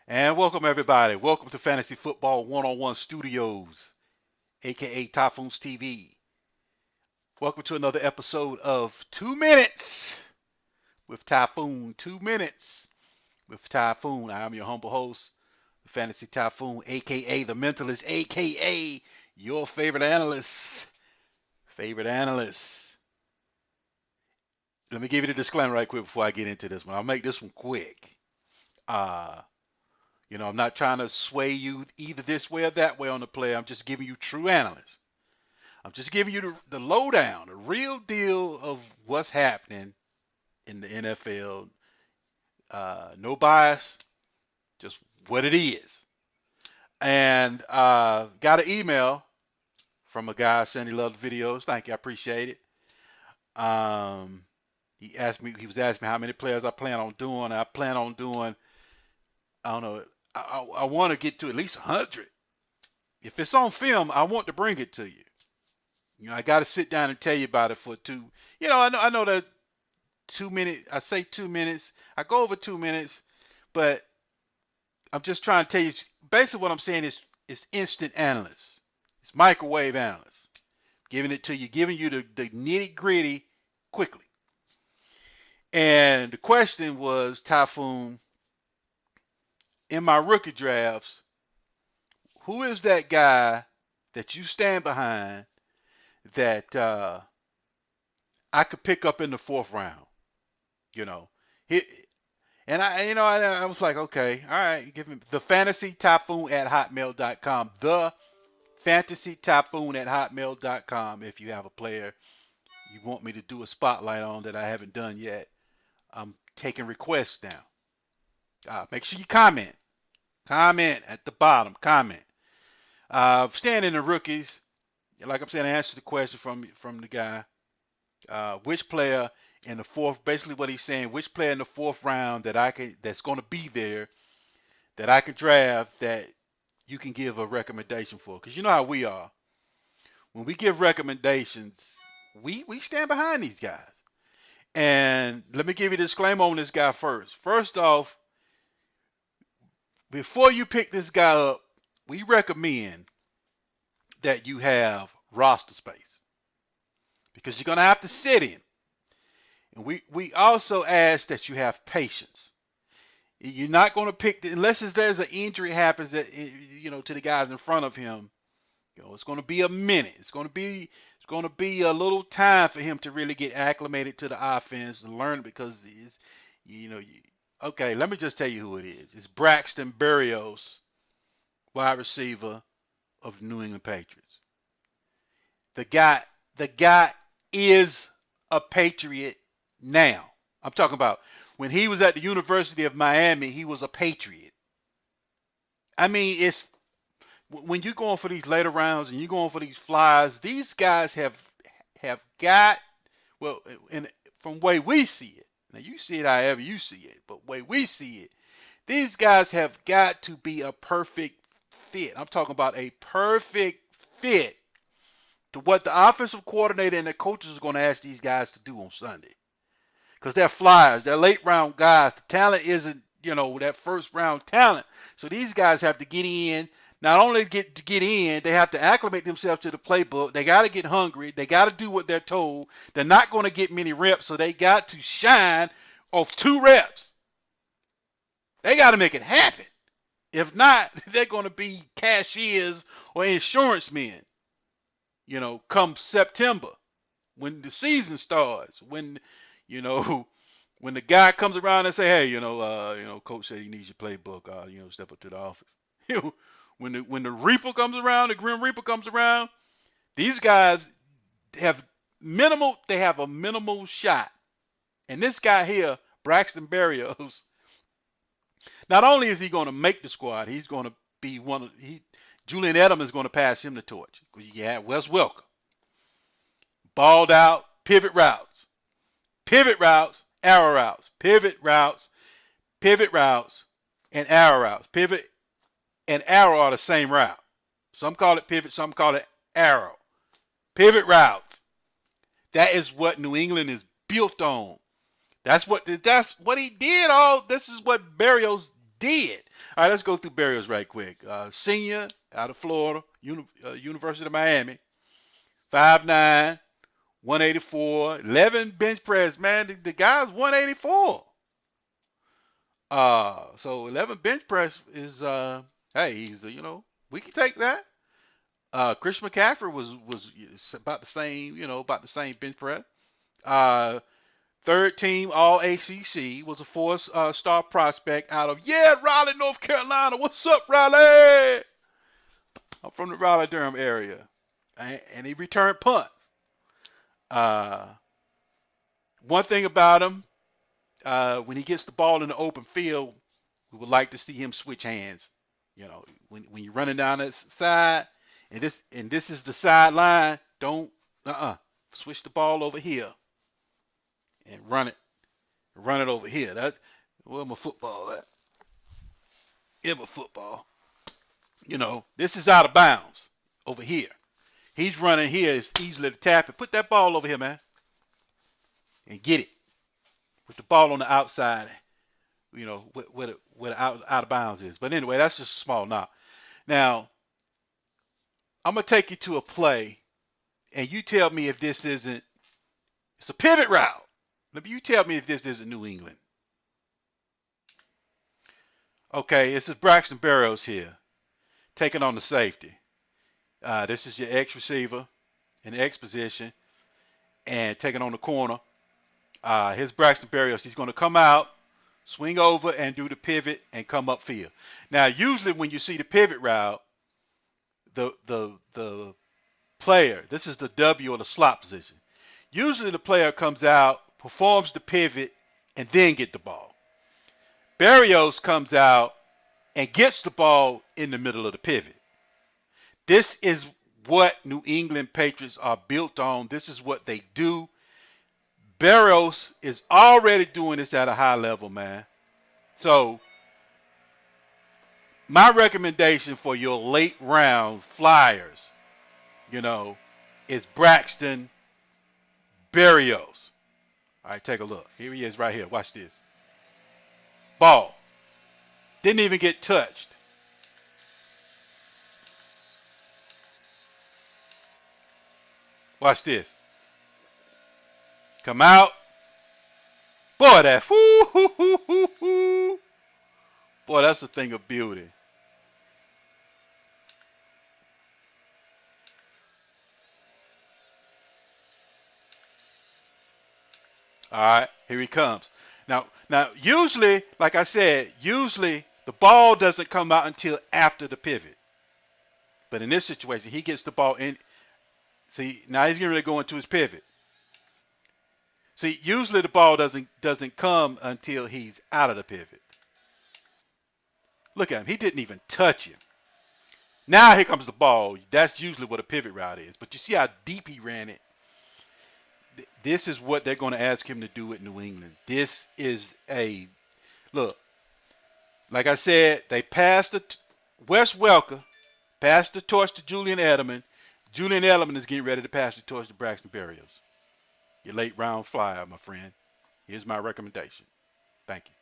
And welcome everybody. Welcome to Fantasy Football One-on-One Studios, aka Typhoons TV. Welcome to another episode of 2 Minutes with Typhoon. 2 Minutes with Typhoon. I am your humble host, the Fantasy Typhoon, aka the Mentalist, aka your favorite analyst. Favorite analyst. Let me give you the disclaimer right quick before I get into this one. I'll make this one quick. Uh, I'm not trying to sway you either this way or that way on the play. I'm just giving you true analysis. I'm just giving you the lowdown, the real deal of what's happening in the NFL. No bias, just what it is. And got an email from a guy saying he loved the videos. Thank you, I appreciate it. He was asking me how many players I plan on doing. I plan on doing, I don't know, I want to get to at least 100. If it's on film, I want to bring it to you. I got to sit down and tell you about it for two. I know that 2 minutes. I say 2 minutes. I go over 2 minutes, but I'm just trying to tell you. Basically, what I'm saying is instant analysts. It's microwave analysts, giving it to you, giving you the nitty gritty quickly. And the question was, Typhoon, in my rookie drafts, who is that guy that you stand behind that I could pick up in the fourth round? You know, he, and I was like, okay, all right, give me the fantasy typhoon at hotmail.com. The fantasy typhoon at hotmail.com. If you have a player you want me to do a spotlight on that I haven't done yet, I'm taking requests now. Make sure you comment. Comment at the bottom. Comment. Staying in the rookies, like I'm saying, I answered the question from the guy. Which player in the fourth, basically what he's saying, which player in the fourth round that's going to be there that I can draft that you can give a recommendation for? Because you know how we are. When we give recommendations, we stand behind these guys. And let me give you a disclaimer on this guy first. First off, before you pick this guy up, we recommend that you have roster space because you're going to have to sit him. And we also ask that you have patience. You're not going to pick unless there's an injury happens that to the guys in front of him. It's going to be a minute. It's going to be a little time for him to really get acclimated to the offense and learn because okay, let me just tell you who it is. It's BRAXTON Berrioos, wide receiver of the New England Patriots. The guy is a Patriot now. I'm talking about when he was at the University of Miami, he was a Patriot. I mean, it's when you're going for these later rounds and you're going for these flyers, these guys have got, well, and from the way we see it, now you see it however you see it, but the way we see it, these guys have got to be a perfect fit. I'm talking about a perfect fit to what the offensive coordinator and the coaches are going to ask these guys to do on Sunday. Because they're flyers, they're late round guys. The talent isn't, that first round talent. So these guys have to get in. Not only get in, they have to acclimate themselves to the playbook. They got to get hungry. They got to do what they're told. They're not going to get many reps, so they got to shine off 2 reps. They got to make it happen. If not, they're going to be cashiers or insurance men, come September when the season starts. When when the guy comes around and say, hey, coach said he needs your playbook, step up to the office. When the Reaper comes around, the Grim Reaper comes around, these guys have a minimal shot. And this guy here, Braxton Berrios, not only is he going to make the squad, he's going to be Julian Edelman is going to pass him the torch. Yeah, Wes Welker. Balled out, pivot routes, arrow routes, pivot routes, and arrow routes. Pivot and arrow are the same route. Some call it pivot, some call it arrow. Pivot routes. That is what New England is built on. That's what he did. This is what Berrios did. All right, let's go through Berrios right quick. Senior out of Florida, University of Miami, 5'9", 184, 11 bench press. Man, the guy's 184. So 11 bench press is hey, he's we can take that. Chris McCaffrey was about the same, about the same bench press. Uh, Third team All ACC, was a four-star prospect out of Raleigh, North Carolina. What's up, Raleigh? I'm from the Raleigh Durham area, and he returned punts. Uh, One thing about him, when he gets the ball in the open field, we would like to see him switch hands. When you're running down that side, and this is the sideline, don't switch the ball over here and run it over here. Where my football at? Give a football. This is out of bounds over here. He's running here. It's easily to tap it. Put that ball over here, man, and get it with the ball on the outside. Where the out of bounds is. But anyway, that's just small now. Now, I'm gonna take you to a play, and you tell me if this isn't. It's a pivot route. You tell me if this isn't New England. Okay, this is Braxton Berrio's here, taking on the safety. This is your X receiver in the X position and taking on the corner. Here's Braxton Berrios. He's going to come out, swing over, and do the pivot and come upfield. Now, usually when you see the pivot route, the player, this is the W or the slot position. Usually the player comes out, performs the pivot, and then get the ball. Berrios comes out and gets the ball in the middle of the pivot. This is what New England Patriots are built on. This is what they do. Berrios is already doing this at a high level, man. So my recommendation for your late round flyers, is Braxton Berrios. All right, take a look. Here he is right here. Watch this. Ball. Didn't even get touched. Watch this. Come out. Boy, that boy, that's a thing of beauty. All right, here he comes. Now, usually, like I said, usually the ball doesn't come out until after the pivot. But in this situation, he gets the ball in. See, now he's getting ready to go into his pivot. See, usually the ball doesn't come until he's out of the pivot. Look at him. He didn't even touch him. Now here comes the ball. That's usually what a pivot route is. But you see how deep he ran it. This is what they're going to ask him to do at New England. This is a look. Like I said, they passed the Wes Welker, passed the torch to Julian Edelman. Julian Edelman is getting ready to pass the torch to Braxton Berrios. Your late round flyer, my friend. Here's my recommendation. Thank you.